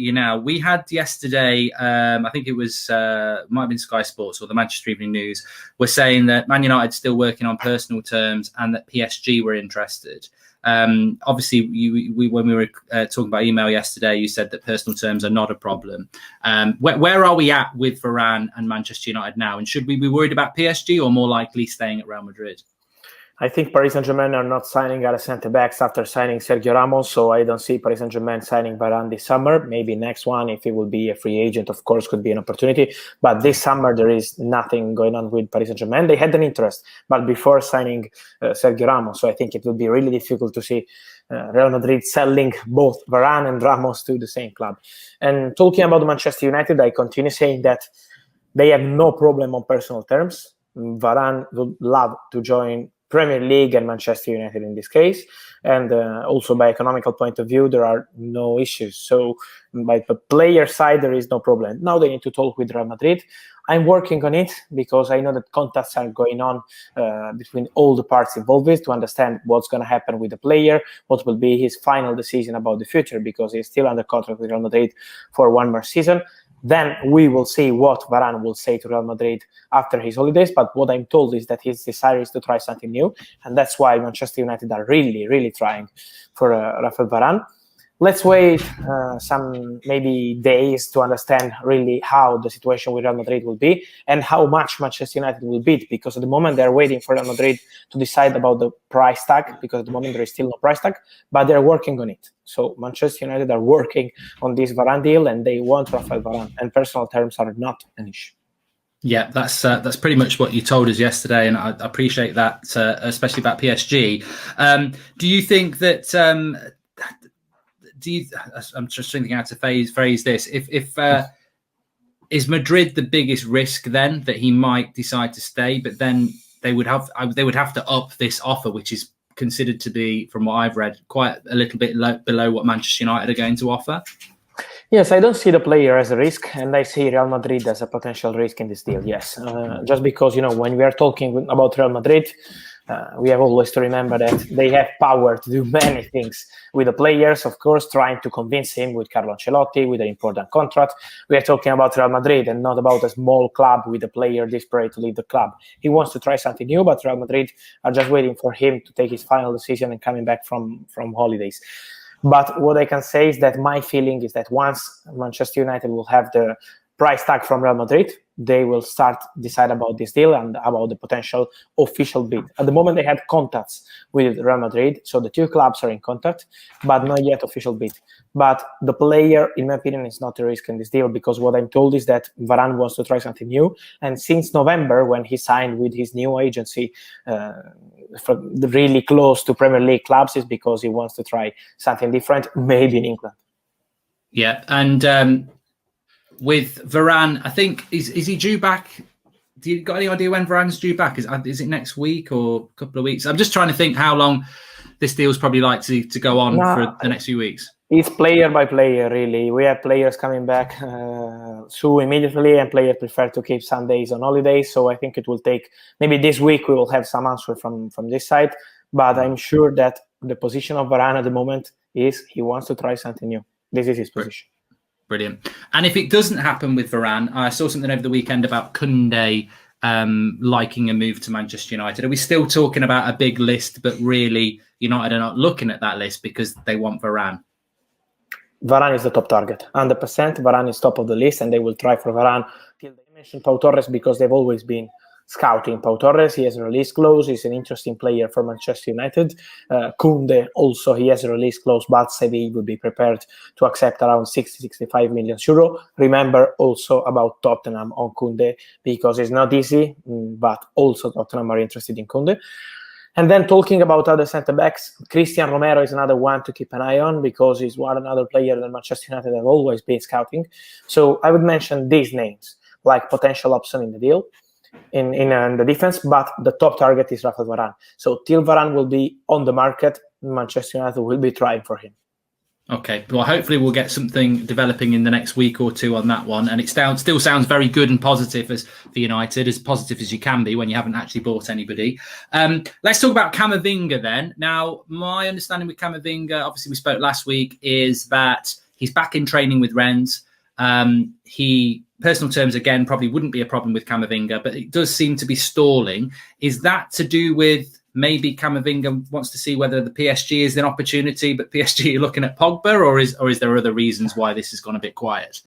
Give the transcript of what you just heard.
you now. We had yesterday, I think it was, might have been Sky Sports or the Manchester Evening News, were saying that Man United still working on personal terms and that PSG were interested. Obviously, when we were talking about email yesterday, you said that personal terms are not a problem. Where are we at with Varane and Manchester United now? And should we be worried about PSG or more likely staying at Real Madrid? I think Paris Saint-Germain are not signing other centre-backs after signing Sergio Ramos, so I don't see Paris Saint-Germain signing Varane this summer. Maybe next one, if he will be a free agent, of course, could be an opportunity. But this summer, there is nothing going on with Paris Saint-Germain. They had an interest, but before signing Sergio Ramos, so I think it will be really difficult to see Real Madrid selling both Varane and Ramos to the same club. And talking about Manchester United, I continue saying that they have no problem on personal terms. Varane would love to join Premier League and Manchester United in this case, and also by economical point of view, there are no issues. So by the player side, there is no problem. Now they need to talk with Real Madrid. I'm working on it because I know that contacts are going on between all the parts involved to understand what's going to happen with the player, what will be his final decision about the future, because he's still under contract with Real Madrid for one more season. Then we will see what Varane will say to Real Madrid after his holidays. But what I'm told is that his desire is to try something new. And that's why Manchester United are really, really trying for Raphael Varane. Let's wait some maybe days to understand really how the situation with Real Madrid will be and how much Manchester United will bid, because at the moment they're waiting for Real Madrid to decide about the price tag, because at the moment there is still no price tag, but they're working on it. So Manchester United are working on this Varane deal and they want Raphael Varane, and personal terms are not an issue. Yeah, that's pretty much what you told us yesterday, and I appreciate that, especially about PSG. Do you think that... I'm just thinking how to phrase this. If is Madrid the biggest risk then, that he might decide to stay, but then they would have to up this offer, which is considered to be, from what I've read, quite a little bit below what Manchester United are going to offer? Yes, I don't see the player as a risk, and I see Real Madrid as a potential risk in this deal, yes. Just because, when we are talking about Real Madrid, we have always to remember that they have power to do many things with the players, of course, trying to convince him with Carlo Ancelotti, with an important contract. We are talking about Real Madrid and not about a small club with a player desperate to leave the club. He wants to try something new, but Real Madrid are just waiting for him to take his final decision and coming back from holidays. But what I can say is that my feeling is that once Manchester United will have the price tag from Real Madrid, they will start decide about this deal and about the potential official bid. At the moment, they had contacts with Real Madrid, so the two clubs are in contact, but not yet official bid. But the player, in my opinion, is not a risk in this deal, because what I'm told is that Varane wants to try something new, and since November, when he signed with his new agency, really close to Premier League clubs, is because he wants to try something different, maybe in England. Yeah, and with Varane, I think, is he due back? Do you got any idea when Varane's due back? Is it next week or a couple of weeks? I'm just trying to think how long this deal's probably like to go on for the next few weeks. It's player by player, really. We have players coming back soon immediately, and players prefer to keep some days on holiday. So I think it will take, maybe this week we will have some answer from this side. But I'm sure that the position of Varane at the moment is he wants to try something new. This is his position. Brilliant. And if it doesn't happen with Varane, I saw something over the weekend about Koundé liking a move to Manchester United. Are we still talking about a big list, but really United are not looking at that list because they want Varane? Varane is the top target, 100%. Varane is top of the list, and they will try for Varane. Till they mentioned Pau Torres, because they've always been scouting Pau Torres. He has a release clause. He's an interesting player for Manchester United. Koundé also, he has a release clause, but Sevilla would be prepared to accept around 60-65 million euro. Remember also about Tottenham on Koundé, because it's not easy, but also Tottenham are interested in Koundé. And then talking about other centre-backs, Christian Romero is another one to keep an eye on, because he's another player that Manchester United have always been scouting. So I would mention these names like potential option in the deal, in the defense, but the top target is Raphael Varane. So till Varane will be on the market, Manchester United will be trying for him. Okay, well, hopefully we'll get something developing in the next week or two on that one. And it still sounds very good and positive for United, as positive as you can be when you haven't actually bought anybody. Let's talk about Camavinga then. Now, my understanding with Camavinga, obviously we spoke last week, is that He's back in training with Rennes. He personal terms again probably wouldn't be a problem with Camavinga, but it does seem to be stalling. Is that to do with maybe Camavinga wants to see whether the PSG is an opportunity, but PSG are looking at Pogba, or is there other reasons why this has gone a bit quiet?